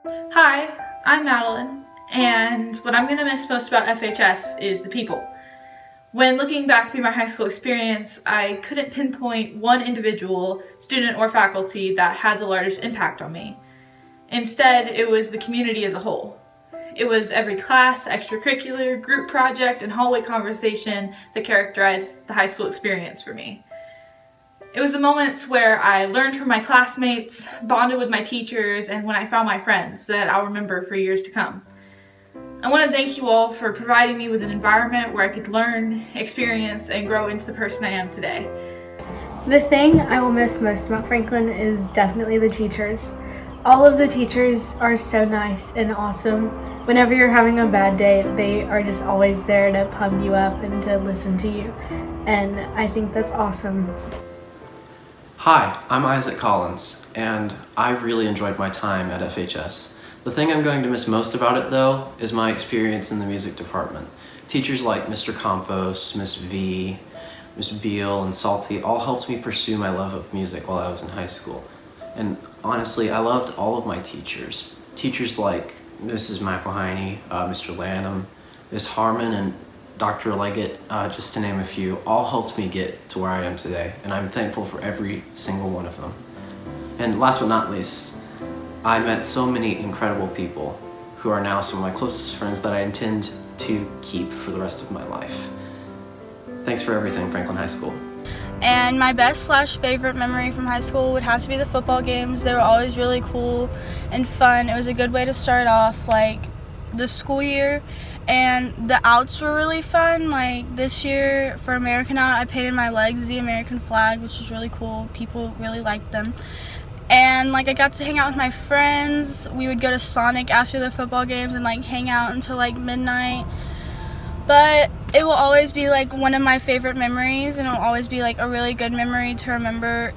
Hi, I'm Madeline, and what I'm going to miss most about FHS is the people. When looking back through my high school experience, I couldn't pinpoint one individual, student or faculty, that had the largest impact on me. Instead, it was the community as a whole. It was every class, extracurricular, group project, and hallway conversation that characterized the high school experience for me. It was the moments where I learned from my classmates, bonded with my teachers, and when I found my friends that I'll remember for years to come. I want to thank you all for providing me with an environment where I could learn, experience, and grow into the person I am today. The thing I will miss most about Franklin is definitely the teachers. All of the teachers are so nice and awesome. Whenever you're having a bad day, they are just always there to pump you up and to listen to you. And I think that's awesome. Hi, I'm Isaac Collins, and I really enjoyed my time at FHS. The thing I'm going to miss most about it, though, is my experience in the music department. Teachers like Mr. Campos, Miss V, Miss Beal, and Salty all helped me pursue my love of music while I was in high school. And honestly, I loved all of my teachers. Teachers like Mrs. McElhiney, Mr. Lanham, Miss Harmon, and Dr. Leggett, just to name a few, all helped me get to where I am today, and I'm thankful for every single one of them. And last but not least, I met so many incredible people who are now some of my closest friends that I intend to keep for the rest of my life. Thanks for everything, Franklin High School. And my best/favorite memory from high school would have to be the football games. They were always really cool and fun. It was a good way to start off the school year. And the outs were really fun. Like this year for American Out, I painted my legs the American flag, which was really cool. People really liked them. And I got to hang out with my friends. We would go to Sonic after the football games and hang out until midnight. But it will always be one of my favorite memories, and it will always be a really good memory to remember.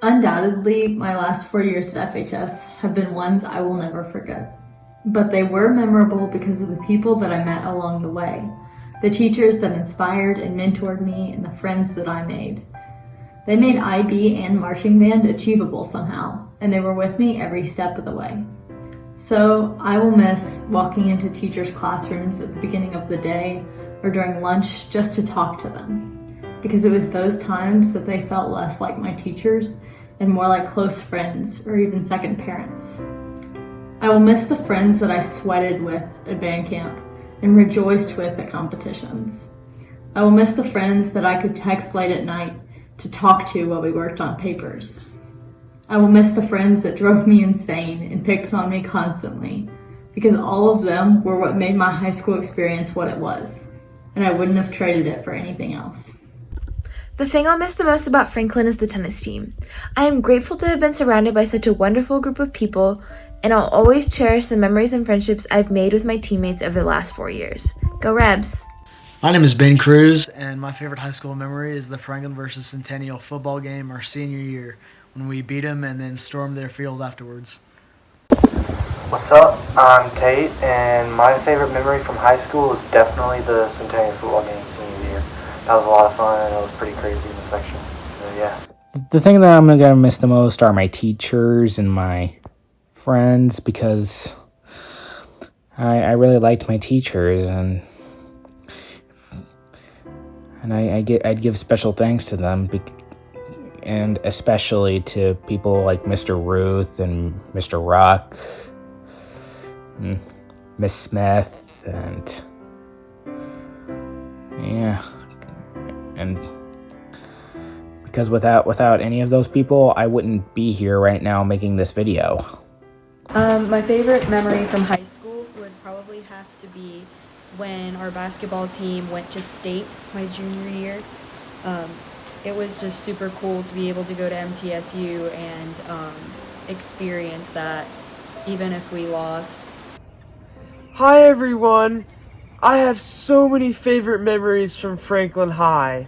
Undoubtedly, my last 4 years at FHS have been ones I will never forget. But they were memorable because of the people that I met along the way, the teachers that inspired and mentored me, and the friends that I made. They made IB and marching band achievable somehow, and they were with me every step of the way. So I will miss walking into teachers' classrooms at the beginning of the day or during lunch just to talk to them, because it was those times that they felt less like my teachers and more like close friends or even second parents. I will miss the friends that I sweated with at band camp and rejoiced with at competitions. I will miss the friends that I could text late at night to talk to while we worked on papers. I will miss the friends that drove me insane and picked on me constantly, because all of them were what made my high school experience what it was, and I wouldn't have traded it for anything else. The thing I'll miss the most about Franklin is the tennis team. I am grateful to have been surrounded by such a wonderful group of people, and I'll always cherish the memories and friendships I've made with my teammates over the last 4 years. Go Rebs! My name is Ben Cruz, and my favorite high school memory is the Franklin versus Centennial football game our senior year, when we beat them and then stormed their field afterwards. What's up? I'm Tate, and my favorite memory from high school is definitely the Centennial football game senior year. That was a lot of fun, and it was pretty crazy in the section, so yeah. The thing that I'm going to miss the most are my teachers and my friends, because I really liked my teachers, and I'd give special thanks to them, and especially to people like Mr. Ruth and Mr. Ruck, and Miss Smith, and yeah, and because without any of those people, I wouldn't be here right now making this video. My favorite memory from high school would probably have to be when our basketball team went to state my junior year. It was just super cool to be able to go to MTSU and experience that, even if we lost. Hi everyone! I have so many favorite memories from Franklin High,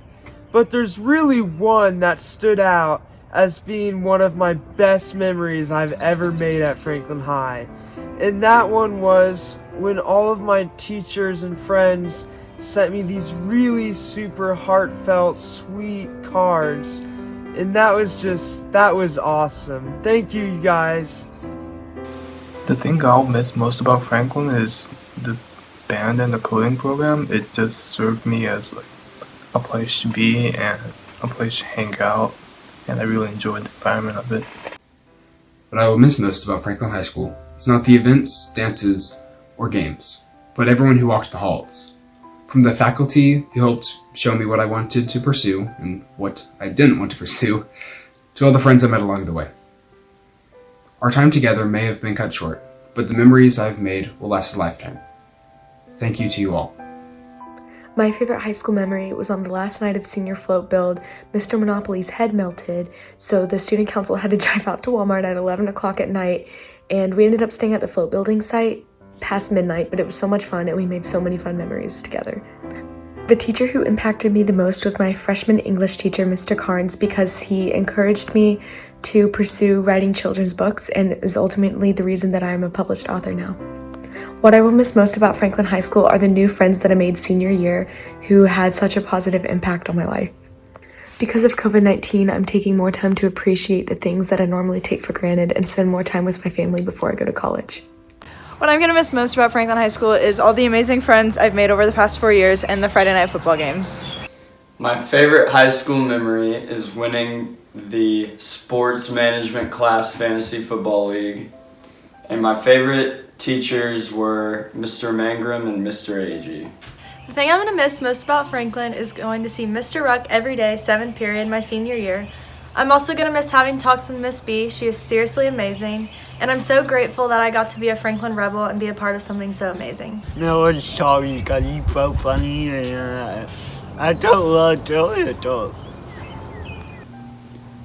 but there's really one that stood out as being one of my best memories I've ever made at Franklin High. And that one was when all of my teachers and friends sent me these really super heartfelt, sweet cards. And that was awesome. Thank you, you guys. The thing I'll miss most about Franklin is the band and the coding program. It just served me as like a place to be and a place to hang out, and I really enjoyed the environment of it. What I will miss most about Franklin High School is not the events, dances, or games, but everyone who walked the halls. From the faculty who helped show me what I wanted to pursue and what I didn't want to pursue, to all the friends I met along the way. Our time together may have been cut short, but the memories I've made will last a lifetime. Thank you to you all. My favorite high school memory was on the last night of senior float build. Mr. Monopoly's head melted, so the student council had to drive out to Walmart at 11 o'clock at night, and we ended up staying at the float building site past midnight, but it was so much fun and we made so many fun memories together. The teacher who impacted me the most was my freshman English teacher, Mr. Carnes, because he encouraged me to pursue writing children's books and is ultimately the reason that I am a published author now. What I will miss most about Franklin High School are the new friends that I made senior year who had such a positive impact on my life. Because of COVID-19, I'm taking more time to appreciate the things that I normally take for granted and spend more time with my family before I go to college. What I'm going to miss most about Franklin High School is all the amazing friends I've made over the past 4 years and the Friday night football games. My favorite high school memory is winning the sports management class fantasy football league. And my favorite teachers were Mr. Mangrum and Mr. Agee. The thing I'm going to miss most about Franklin is going to see Mr. Ruck every day, 7th period, my senior year. I'm also going to miss having talks with Miss B. She is seriously amazing. And I'm so grateful that I got to be a Franklin Rebel and be a part of something so amazing. No one's sorry because he's so funny and I don't want to tell you to.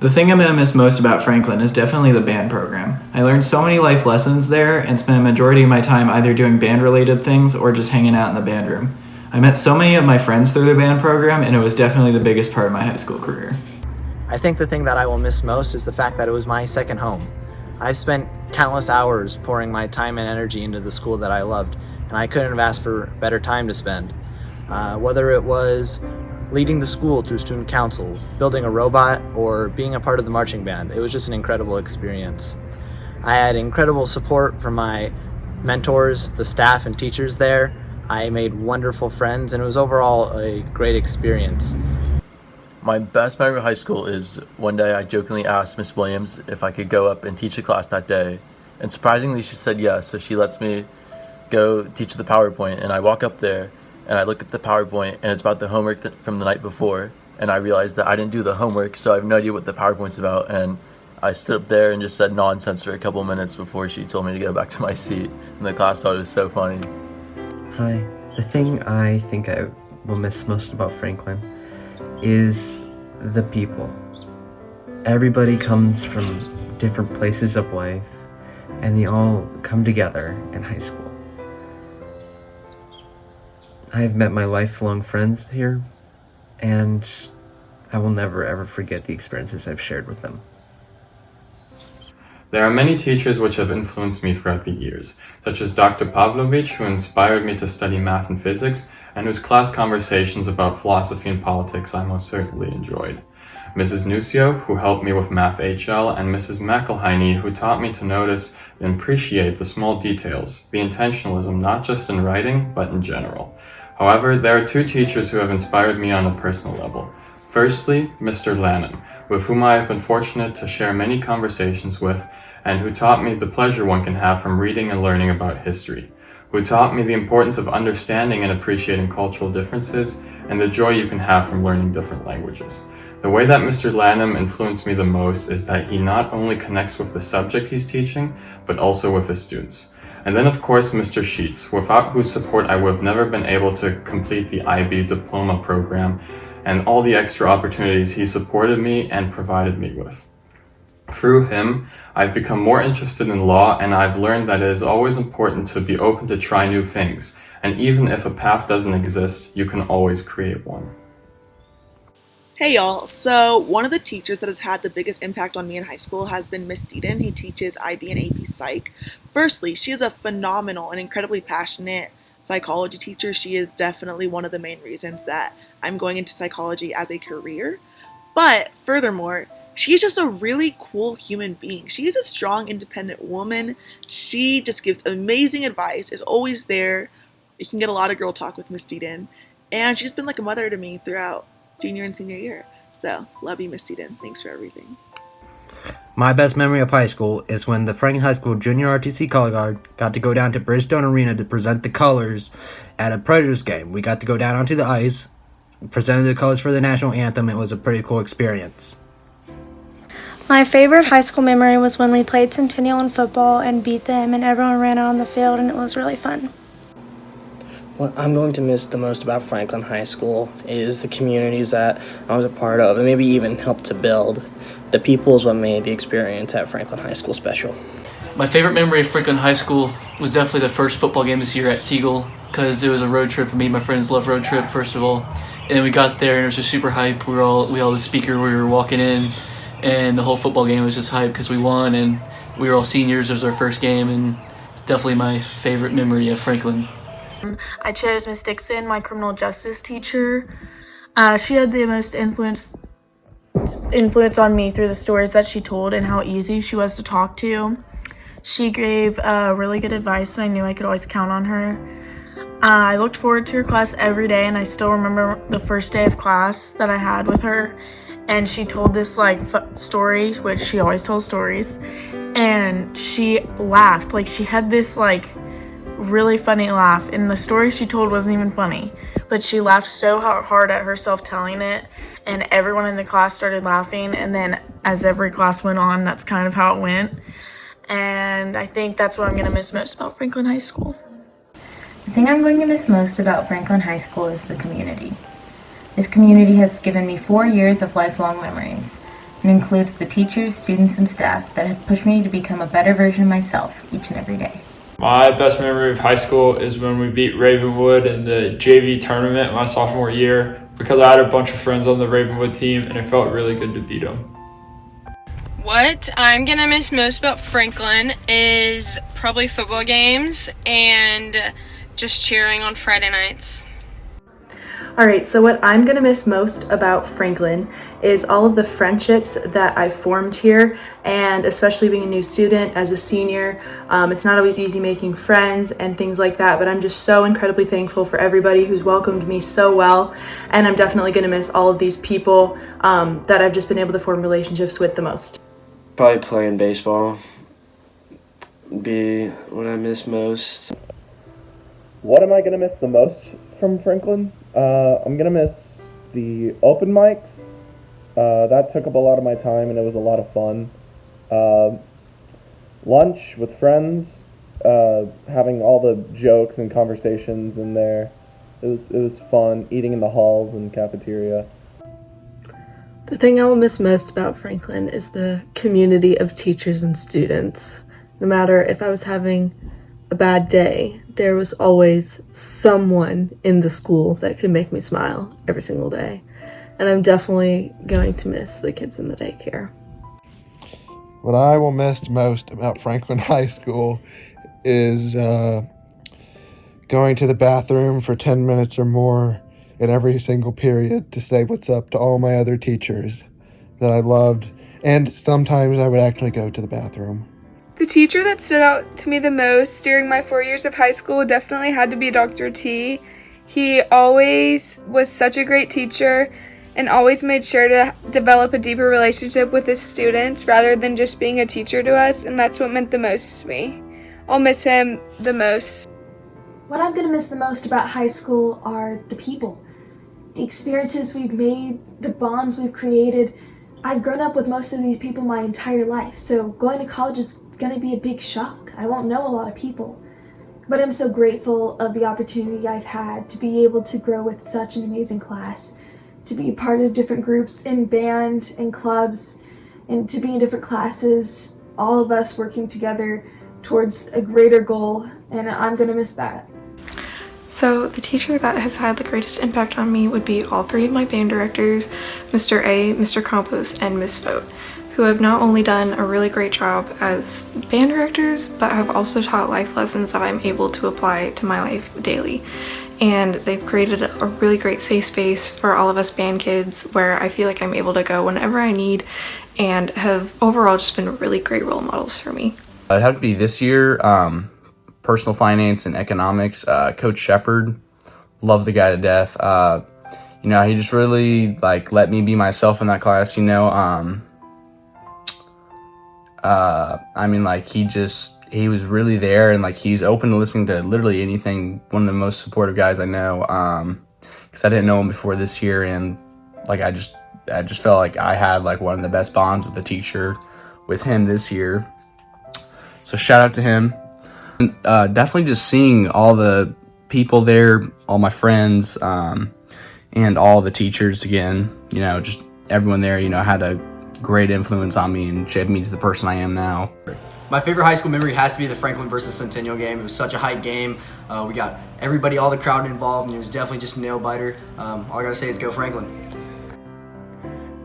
The thing I'm going to miss most about Franklin is definitely the band program. I learned so many life lessons there and spent a majority of my time either doing band-related things or just hanging out in the band room. I met so many of my friends through the band program, and it was definitely the biggest part of my high school career. I think the thing that I will miss most is the fact that it was my second home. I've spent countless hours pouring my time and energy into the school that I loved, and I couldn't have asked for better time to spend. Whether it was leading the school through student council, building a robot, or being a part of the marching band, it was just an incredible experience. I had incredible support from my mentors, the staff and teachers there. I made wonderful friends, and it was overall a great experience. My best memory of high school is one day I jokingly asked Miss Williams if I could go up and teach the class that day. And surprisingly, she said yes, so she lets me go teach the PowerPoint. And I walk up there and I look at the PowerPoint and it's about the homework from the night before. And I realized that I didn't do the homework, so I have no idea what the PowerPoint's about. And I stood up there and just said nonsense for a couple minutes before she told me to go back to my seat. And the class thought it was so funny. Hi. The thing I think I will miss most about Franklin is the people. Everybody comes from different places of life, and they all come together in high school. I have met my lifelong friends here, and I will never ever forget the experiences I've shared with them. There are many teachers which have influenced me throughout the years, such as Dr. Pavlovich, who inspired me to study math and physics, and whose class conversations about philosophy and politics I most certainly enjoyed. Mrs. Nucio, who helped me with Math HL, and Mrs. McElhiney, who taught me to notice and appreciate the small details, the intentionalism not just in writing, but in general. However, there are two teachers who have inspired me on a personal level. Firstly, Mr. Lanham, with whom I have been fortunate to share many conversations with, and who taught me the pleasure one can have from reading and learning about history, who taught me the importance of understanding and appreciating cultural differences, and the joy you can have from learning different languages. The way that Mr. Lanham influenced me the most is that he not only connects with the subject he's teaching, but also with his students. And then of course Mr. Sheets, without whose support I would have never been able to complete the IB diploma program and all the extra opportunities he supported me and provided me with. Through him, I've become more interested in law, and I've learned that it is always important to be open to try new things, and even if a path doesn't exist, you can always create one. Hey y'all, so one of the teachers that has had the biggest impact on me in high school has been Miss Deaton. He teaches IB and AP Psych. Firstly, she is a phenomenal and incredibly passionate psychology teacher. She is definitely one of the main reasons that I'm going into psychology as a career. But furthermore, she's just a really cool human being. She's a strong, independent woman. She just gives amazing advice, is always there. You can get a lot of girl talk with Miss Deeden. And she's been like a mother to me throughout junior and senior year. So, love you, Miss Deeden. Thanks for everything. My best memory of high school is when the Franklin High School Junior RTC Color Guard got to go down to Bridgestone Arena to present the colors at a Predators game. We got to go down onto the ice, presented the colors for the national anthem. It was a pretty cool experience. My favorite high school memory was when we played Centennial in football and beat them, and everyone ran out on the field, and it was really fun. What I'm going to miss the most about Franklin High School is the communities that I was a part of and maybe even helped to build. The people is what made the experience at Franklin High School special. My favorite memory of Franklin High School was definitely the first football game this year at Siegel, because it was a road trip for me. My friends love road trip, first of all. And then we got there and it was just super hype. We all the speaker, we were walking in, and the whole football game was just hype because we won and we were all seniors. It was our first game, and it's definitely my favorite memory of Franklin. I chose Miss Dixon, my criminal justice teacher. She had the most influence on me through the stories that she told and how easy she was to talk to. She gave really good advice, so I knew I could always count on her. I looked forward to her class every day, and I still remember the first day of class that I had with her. And she told this story, which she always tells stories, and she laughed. She had this really funny laugh, and the story she told wasn't even funny, but she laughed so hard at herself telling it, and everyone in the class started laughing. And then as every class went on, that's kind of how it went. And I think that's what I'm going to miss most about Franklin High School. The thing I'm going to miss most about Franklin High School is the community. This community has given me 4 years of lifelong memories, and includes the teachers, students, and staff that have pushed me to become a better version of myself each and every day. My best memory of high school is when we beat Ravenwood in the JV tournament my sophomore year, because I had a bunch of friends on the Ravenwood team and it felt really good to beat them. What I'm gonna miss most about Franklin is probably football games and just cheering on Friday nights. Alright, so what I'm going to miss most about Franklin is all of the friendships that I've formed here, and especially being a new student as a senior. It's not always easy making friends and things like that, but I'm just so incredibly thankful for everybody who's welcomed me so well, and I'm definitely going to miss all of these people that I've just been able to form relationships with the most. Probably playing baseball would be what I miss most. What am I going to miss the most from Franklin? I'm going to miss the open mics. That took up a lot of my time and it was a lot of fun. Lunch with friends, having all the jokes and conversations in there. It was fun, eating in the halls and cafeteria. The thing I will miss most about Franklin is the community of teachers and students. No matter if I was having a bad day, there was always someone in the school that could make me smile every single day. And I'm definitely going to miss the kids in the daycare. What I will miss most about Franklin High School is going to the bathroom for 10 minutes or more in every single period to say what's up to all my other teachers that I loved. And sometimes I would actually go to the bathroom. The teacher that stood out to me the most during my 4 years of high school definitely had to be Dr. T. He always was such a great teacher and always made sure to develop a deeper relationship with his students rather than just being a teacher to us, and that's what meant the most to me. I'll miss him the most. What I'm going to miss the most about high school are the people. The experiences we've made, the bonds we've created. I've grown up with most of these people my entire life, so going to college is going to be a big shock. I won't know a lot of people. But I'm so grateful of the opportunity I've had to be able to grow with such an amazing class, to be part of different groups in band and clubs, and to be in different classes, all of us working together towards a greater goal, and I'm going to miss that. So the teacher that has had the greatest impact on me would be all three of my band directors, Mr. A, Mr. Campos, and Ms. Vogt, who have not only done a really great job as band directors, but have also taught life lessons that I'm able to apply to my life daily. and they've created a really great safe space for all of us band kids where I feel like I'm able to go whenever I need, and have overall just been really great role models for me. It'd have to be this year, personal finance and economics. Coach Shepard, love the guy to death. You know, he just really like let me be myself in that class, you know. I mean, like he was really there, and like he's open to listening to literally anything. One of the most supportive guys I know, because I didn't know him before this year, and like I just felt like I had like one of the best bonds with the teacher with him this year. So shout out to him. Definitely just seeing all the people there, all my friends, and all the teachers again, you know, just everyone there, you know, had a great influence on me and shaped me to the person I am now. My favorite high school memory has to be the Franklin versus Centennial game. It was such a hype game. We got everybody, all the crowd involved, and it was definitely just a nail-biter. All I gotta say is go Franklin.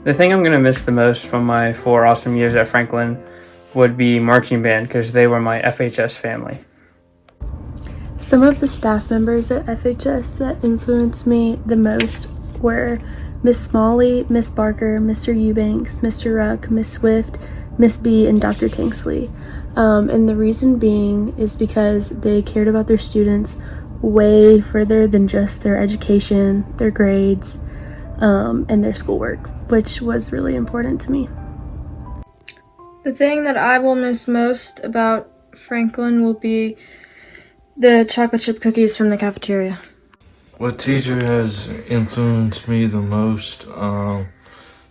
The thing I'm gonna miss the most from my 4 awesome years at Franklin would be marching band, because they were my FHS family. Some of the staff members at FHS that influenced me the most were Miss Smalley, Miss Barker, Mr. Eubanks, Mr. Ruck, Miss Swift, Miss B, and Dr. Tanksley. And the reason being is because they cared about their students way further than just their education, their grades, and their schoolwork, which was really important to me. The thing that I will miss most about Franklin will be the chocolate chip cookies from the cafeteria. What teacher has influenced me the most?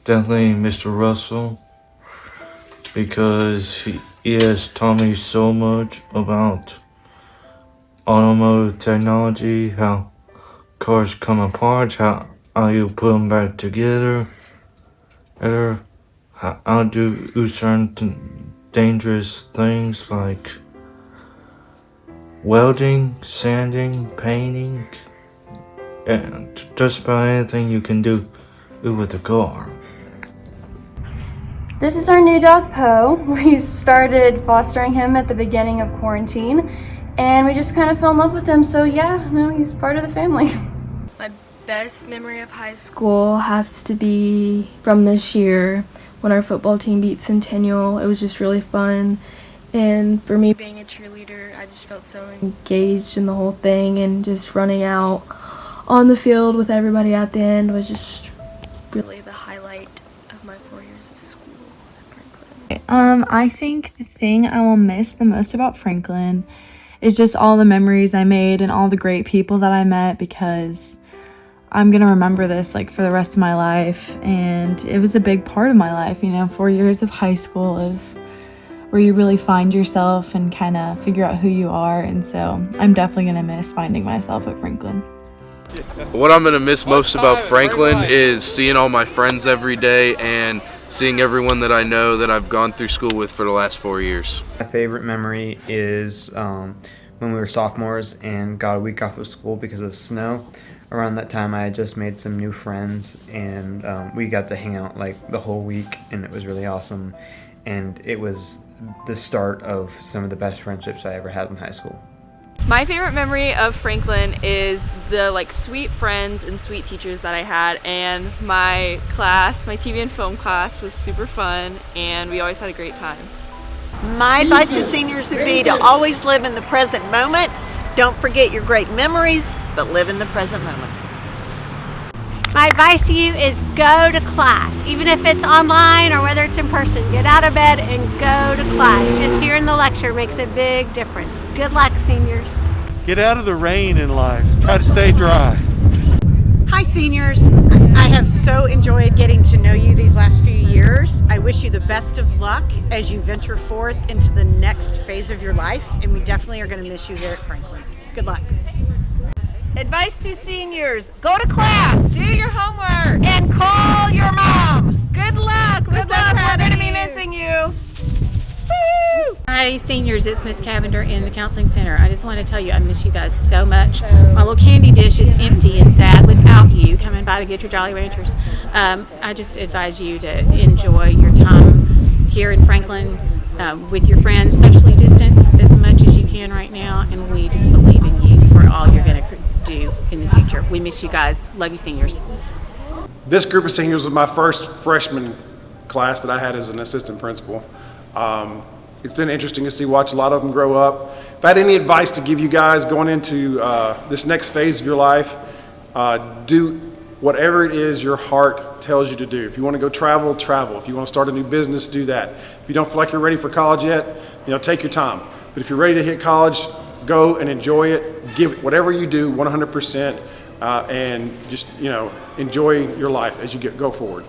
Definitely Mr. Russell, because he has taught me so much about automotive technology, how cars come apart, how you put them back together, how do certain dangerous things like welding, sanding, painting, and just about anything you can do with a car. This is our new dog, Poe. We started fostering him at the beginning of quarantine, and we just kind of fell in love with him, so yeah, no, he's part of the family. My best memory of high school has to be from this year when our football team beat Centennial. It was just really fun, and for me being a cheerleader, I just felt so engaged in the whole thing, and just running out on the field with everybody at the end was just really the highlight of my 4 years of school at Franklin. I think the thing I will miss the most about Franklin is just all the memories I made and all the great people that I met, because I'm gonna remember this like for the rest of my life, and it was a big part of my life. You know, 4 years of high school is where you really find yourself and kind of figure out who you are, and so I'm definitely gonna miss finding myself at Franklin. What I'm going to miss most about Franklin is seeing all my friends every day and seeing everyone that I know that I've gone through school with for the last 4 years. My favorite memory is when we were sophomores and got a week off of school because of snow. Around that time I had just made some new friends, and we got to hang out like the whole week, and it was really awesome, and it was the start of some of the best friendships I ever had in high school. My favorite memory of Franklin is the like sweet friends and sweet teachers that I had, and my class, my TV and film class, was super fun, and we always had a great time. My advice to seniors would be to always live in the present moment. Don't forget your great memories, but live in the present moment. My advice to you is go to class, even if it's online or whether it's in person. Get out of bed and go to class. Just hearing the lecture makes a big difference. Good luck, seniors. Get out of the rain in life. Try to stay dry. Hi, seniors. I have so enjoyed getting to know you these last few years. I wish you the best of luck as you venture forth into the next phase of your life, and we definitely are going to miss you here at Franklin. Good luck. Advice to seniors, go to class, do your homework, and call your mom. Good luck. Good luck. We're going to be missing you. Woo! Hi, seniors. It's Miss Cavender in the Counseling Center. I just want to tell you I miss you guys so much. My little candy dish is empty and sad without you coming by to get your Jolly Ranchers. I just advise you to enjoy your time here in Franklin with your friends, socially distance as much as you can right now, and we just believe in you for all you're going to do in the future. We miss you guys. Love you, seniors. This group of seniors was my first freshman class that I had as an assistant principal. It's been interesting to watch a lot of them grow up. If I had any advice to give you guys going into this next phase of your life, do whatever it is your heart tells you to do. If you want to go travel, travel. If you want to start a new business, do that. If you don't feel like you're ready for college yet, take your time. But if you're ready to hit college, go and enjoy it. Give it whatever you do 100%, and just enjoy your life as you go forward.